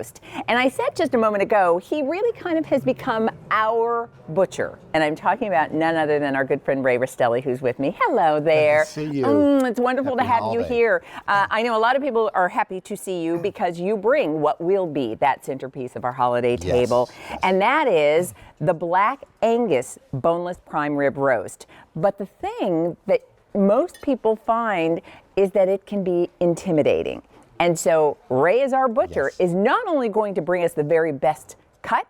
roast. And I said just a moment ago, he really kind of has become our butcher. And I'm talking about none other than our good friend Ray Rastelli, who's with me. Hello there. Good to see you. It's wonderful to have you here. I know a lot of people are happy to see you because you bring what will be that centerpiece of our holiday table. And that is the Black Angus Boneless Prime Rib Roast. But the thing that most people find is that it can be intimidating. And so Ray, as our butcher, is not only going to bring us the very best cut,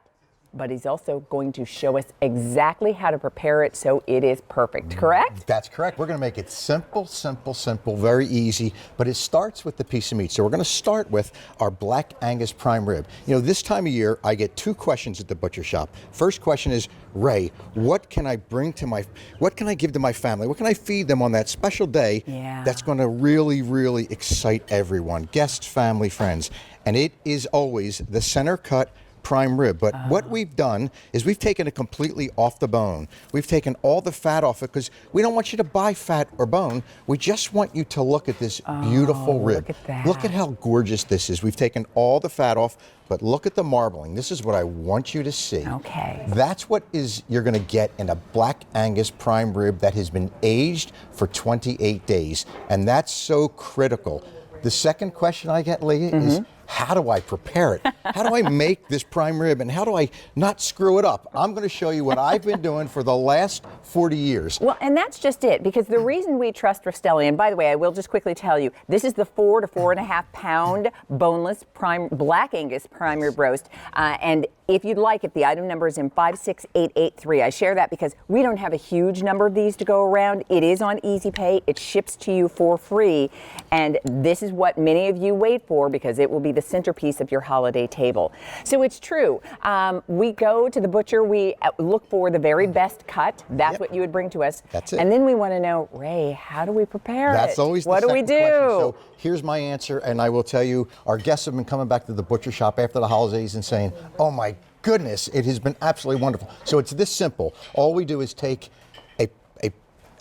but he's also going to show us exactly how to prepare it so it is perfect, correct? That's correct. We're going to make it simple, simple, simple, very easy, but it starts with the piece of meat. So we're going to start with our Black Angus Prime Rib. You know, this time of year, I get two questions at the butcher shop. First question is, Ray, what can I give to my family? What can I feed them on that special day that's going to really, really excite everyone, guests, family, friends? And it is always the center cut prime rib. But what we've done is we've taken it completely off the bone. We've taken all the fat off it because we don't want you to buy fat or bone. We just want you to look at this beautiful rib. Look at that. Look at how gorgeous this is. We've taken all the fat off, but look at the marbling. This is what I want you to see. Okay. That's what you're going to get in a Black Angus prime rib that has been aged for 28 days. And that's so critical. The second question I get, Leah, is how do I prepare it? How do I make this prime rib, and how do I not screw it up? I'm going to show you what I've been doing for the last 40 years. Well, and that's just it, because the reason we trust Rastelli, and by the way, I will just quickly tell you, this is the 4 to 4.5 pound boneless Black Angus prime rib roast, and if you'd like it, the item number is in 56883. I share that because we don't have a huge number of these to go around. It is on Easy Pay. It ships to you for free. And this is what many of you wait for because it will be the centerpiece of your holiday table. So it's true. We go to the butcher. We look for the very best cut. That's what you would bring to us. That's it. And then we want to know, Ray, how do we prepare That's it? always the What do we second do? question. So here's my answer, and I will tell you, our guests have been coming back to the butcher shop after the holidays and saying, oh my goodness, it has been absolutely wonderful. So it's this simple. All we do is take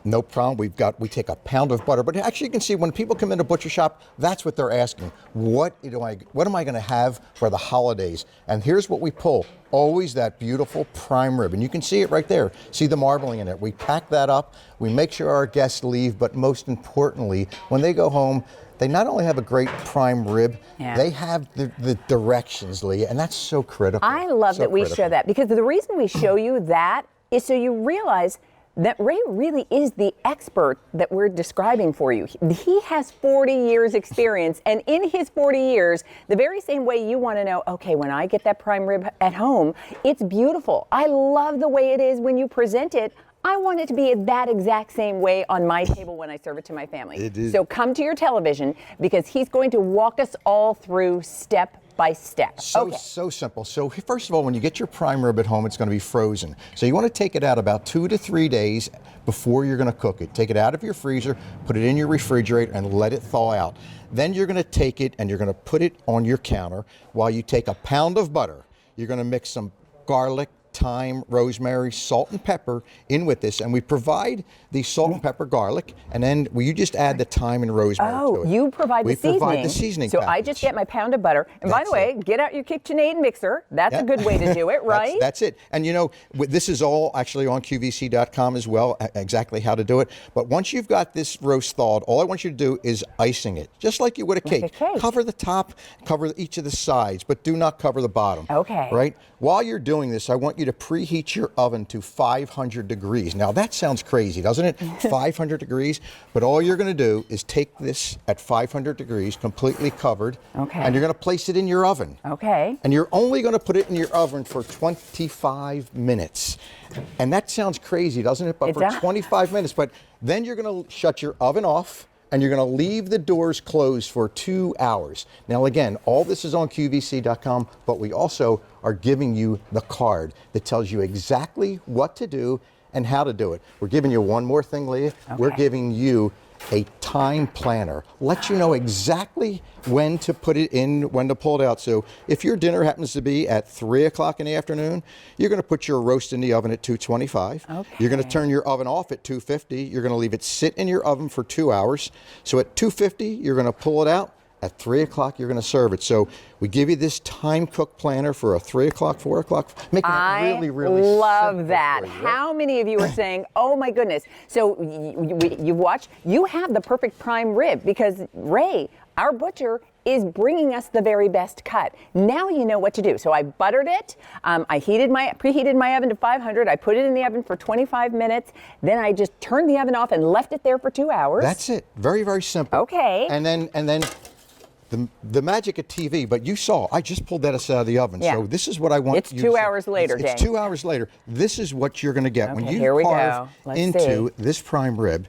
no problem. We take a pound of butter, but actually you can see when people come into butcher shop, that's what they're asking. What am I going to have for the holidays? And here's what we pull. Always that beautiful prime rib, and you can see it right there. See the marbling in it. We pack that up. We make sure our guests leave, but most importantly, when they go home, they not only have a great prime rib, they have the directions, Leah, and that's so critical. I love that we show that, because the reason we show you that is so you realize that Ray really is the expert that we're describing for you. He has 40 years experience, and in his 40 years, the very same way you want to know, okay, when I get that prime rib at home, it's beautiful. I love the way it is when you present it. I want it to be that exact same way on my table when I serve it to my family. It is. So come to your television, because he's going to walk us all through step by step. So simple. So first of all, when you get your prime rib at home, it's going to be frozen. So you want to take it out about 2 to 3 days before you're going to cook it. Take it out of your freezer, put it in your refrigerator, and let it thaw out. Then you're going to take it and you're going to put it on your counter while you take a pound of butter. You're going to mix some garlic, thyme, rosemary, salt, and pepper in with this, and we provide the salt and pepper garlic, and then you just add the thyme and rosemary to it. You provide the seasoning. We provide the seasoning So package. I just get my pound of butter, and by the way, get out your KitchenAid mixer. That's a good way to do it, right? That's it. And you know, this is all actually on QVC.com as well, exactly how to do it. But once you've got this roast thawed, all I want you to do is icing it, just like you would a cake. Like a cake. Cover the top, cover each of the sides, but do not cover the bottom. Okay. Right? While you're doing this, I want you to preheat your oven to 500 degrees. Now that sounds crazy, doesn't it? 500 degrees. But all you're going to do is take this at 500 degrees, completely covered, and you're going to place it in your oven. Okay. And you're only going to put it in your oven for 25 minutes. And that sounds crazy, doesn't it? But for 25 minutes. But then you're going to shut your oven off, and you're going to leave the doors closed for 2 hours. Now again, all this is on QVC.com, but we also are giving you the card that tells you exactly what to do and how to do it. We're giving you one more thing, Leah. We're giving you a time planner. Let you know exactly when to put it in, when to pull it out. So if your dinner happens to be at 3 o'clock in the afternoon, you're going to put your roast in the oven at 225. You're going to turn your oven off at 250. You're going to leave it sit in your oven for 2 hours. So at 250, you're going to pull it out, at 3 o'clock, you're going to serve it. So we give you this time cook planner for a 3 o'clock, 4 o'clock, making it really, really simple. I love that. For you, right? How many of you are saying, oh my goodness? So you've watched, you have the perfect prime rib because Ray, our butcher, is bringing us the very best cut. Now you know what to do. So I buttered it. I preheated my oven to 500. I put it in the oven for 25 minutes. Then I just turned the oven off and left it there for 2 hours. That's it. Very, very simple. Okay. And then the magic of TV, but you saw, I just pulled that out of the oven. Yeah. So this is what I want It's you 2 to see. hours later, It's Dane. 2 hours later. This is what you're going to get. Okay, When you here we carve go. Let's into see. this prime rib,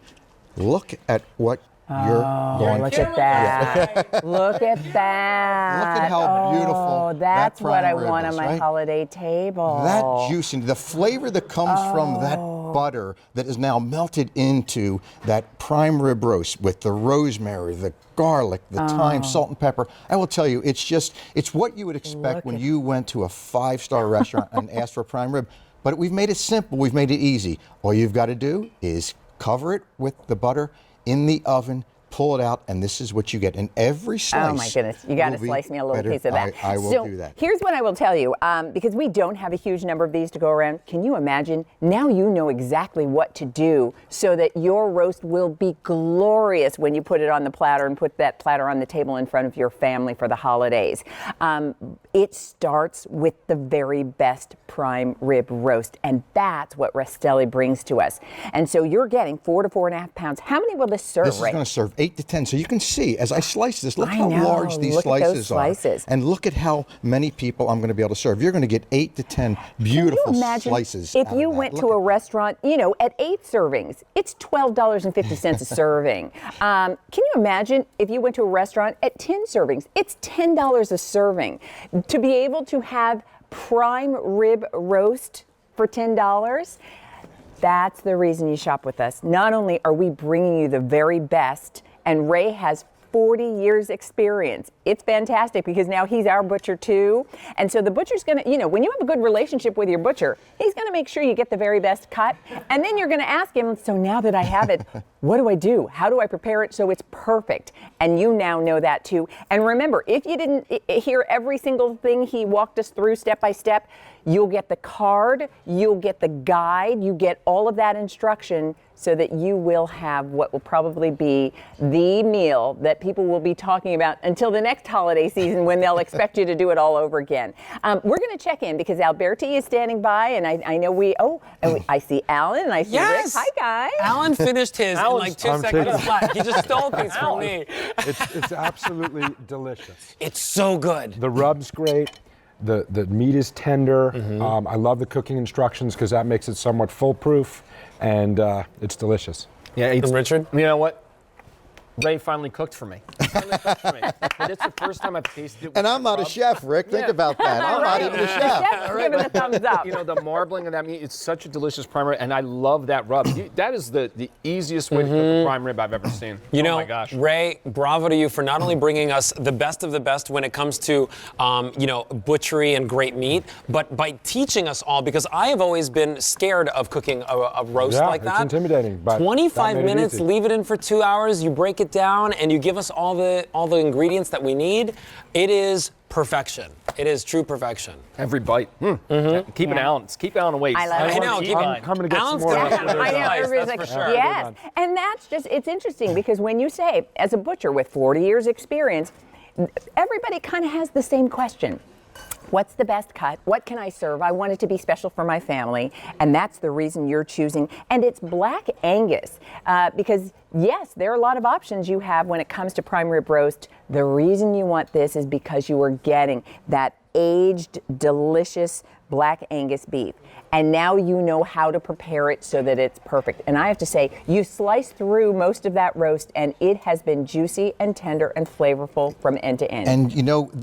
look at what you're going Look to at that. Look at that. Look at how beautiful that's that what I prime rib want is, on my right? holiday table. That juice and the flavor that comes from that butter that is now melted into that prime rib roast with the rosemary, the garlic, the thyme, salt and pepper. I will tell you, it's what you would expect when you went to a 5-star restaurant and asked for prime rib. But we've made it simple. We've made it easy. All you've got to do is cover it with the butter in the oven, pull it out, and this is what you get. And every slice. Oh my goodness, you got to slice me a little better. piece of that. I will do that. Here's what I will tell you, because we don't have a huge number of these to go around. Can you imagine? Now you know exactly what to do so that your roast will be glorious when you put it on the platter and put that platter on the table in front of your family for the holidays. It starts with the very best prime rib roast, and that's what Rastelli brings to us. And so you're getting 4 to 4.5 pounds. How many will this serve, This is Ray? going to serve 8 to 10. So you can see, as I slice this, look I how know. large these Look at those slices slices. are. And look at how many people I'm going to be able to serve. You're going to get 8 to 10 beautiful Can you imagine slices. if out you of that. went Look to a at- restaurant, at 8 servings, it's $12.50 a serving. Can you imagine if you went to a restaurant at 10 servings? It's $10 a serving. To be able to have prime rib roast for $10, that's the reason you shop with us. Not only are we bringing you the very best, and Ray has 40 years experience. It's fantastic because now he's our butcher too. And so the butcher's gonna, when you have a good relationship with your butcher, he's gonna make sure you get the very best cut. And then you're gonna ask him, so now that I have it, what do I do? How do I prepare it so it's perfect? And you now know that too. And remember, if you didn't hear every single thing he walked us through step by step, you'll get the card, you'll get the guide, you get all of that instruction so that you will have what will probably be the meal that people will be talking about until the next holiday season when they'll expect you to do it all over again. We're going to check in because Alberti is standing by, and I know I see Alan and I see Rick. Hi, guys. Alan finished his in like 2 seconds flat. He just stole a piece from me. It's absolutely delicious. It's so good. The rub's great. The meat is tender. I love the cooking instructions because that makes it somewhat foolproof, and it's delicious. Yeah, And Richard? You know what? Ray finally cooked for me. And it's the first time I've tasted it. And I'm not a chef, Rick. Think about that. I'm not even a chef. Chef's giving the thumbs up. The marbling of that meat, it's such a delicious prime rib, and I love that rub. That is the easiest way to cook a prime rib I've ever seen. You know, oh my gosh. Ray, bravo to you for not only bringing us the best of the best when it comes to, butchery and great meat, but by teaching us all, because I have always been scared of cooking a roast Yeah, like it's that. intimidating, but 25 that made it minutes, easy. leave it in for 2 hours, you break it down, and you give us all the ingredients that we need. It is perfection. It is true perfection. Every bite. Keep Alan awake. I love it. I know. I'm coming to get Alan's some more. gonna after have this. I know, Nice, everybody's that's like, for sure. yes. And that's it's interesting because when you say, as a butcher with 40 years experience, everybody kind of has the same question. What's the best cut? What can I serve? I want it to be special for my family. And that's the reason you're choosing. And it's Black Angus because, yes, there are a lot of options you have when it comes to prime rib roast. The reason you want this is because you are getting that aged, delicious Black Angus beef. And now you know how to prepare it so that it's perfect. And I have to say, you slice through most of that roast and it has been juicy and tender and flavorful from end to end. And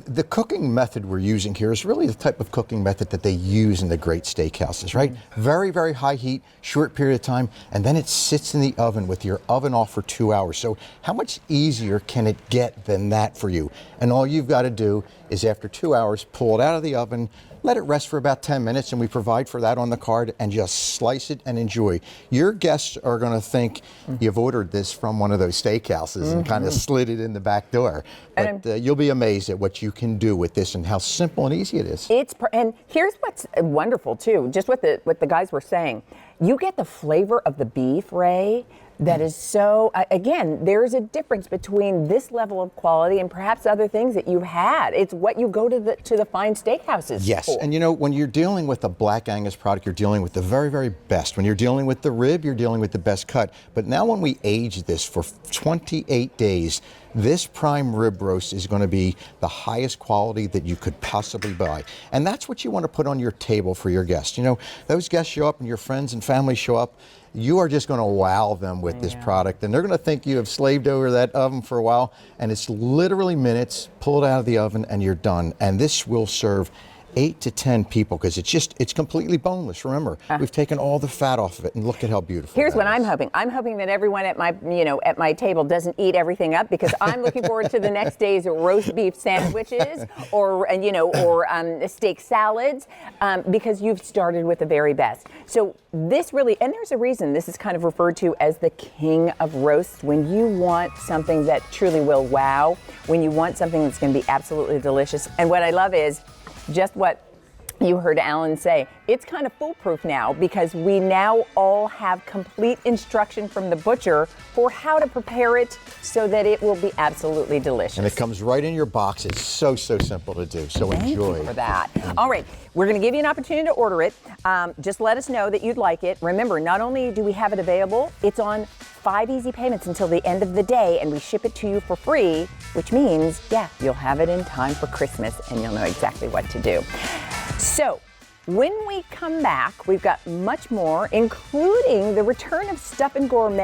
the cooking method we're using here is really the type of cooking method that they use in the great steakhouses, right? Very, very high heat, short period of time, and then it sits in the oven with your oven off for 2 hours. So how much easier can it get than that for you? And all you've got to do is after 2 hours, pull it out of the oven, let it rest for about 10 minutes, and we provide for that on the card, and just slice it and enjoy. Your guests are going to think you've ordered this from one of those steakhouses and kind of slid it in the back door. But you'll be amazed at what you can do with this and how simple and easy it is. And here's what's wonderful too, just what the guys were saying. You get the flavor of the beef, Ray. That is so, again, there's a difference between this level of quality and perhaps other things that you've had. It's what you go to the fine steakhouses Yes, for. and you know, when you're dealing with a Black Angus product, you're dealing with the very, very best. When you're dealing with the rib, you're dealing with the best cut. But now when we age this for 28 days, this prime rib roast is going to be the highest quality that you could possibly buy. And that's what you want to put on your table for your guests. You know, those guests show up and your friends and family show up, you are just going to wow them with this product, and they're going to think you have slaved over that oven for a while, and it's literally minutes, pull it out of the oven, and you're done. And this will serve 8 to 10 people because it's completely boneless. Remember, we've taken all the fat off of it, and look at how beautiful. Here's that what is. I'm hoping. I'm hoping that everyone at my table doesn't eat everything up, because I'm looking forward to the next day's roast beef sandwiches or steak salads, because you've started with the very best. So this really, and there's a reason this is kind of referred to as the king of roasts. When you want something that truly will wow, when you want something that's going to be absolutely delicious. And what I love is just what you heard Alan say. It's kind of foolproof now, because we now all have complete instruction from the butcher for how to prepare it so that it will be absolutely delicious. And it comes right in your box. It's so simple to do. So Thank enjoy. you for that. All right, we're going to give you an opportunity to order it. Just let us know that you'd like it. Remember, not only do we have it available, it's on 5 easy payments until the end of the day, and we ship it to you for free, which means, you'll have it in time for Christmas, and you'll know exactly what to do. So, when we come back, we've got much more, including the return of Stuff and Gourmet.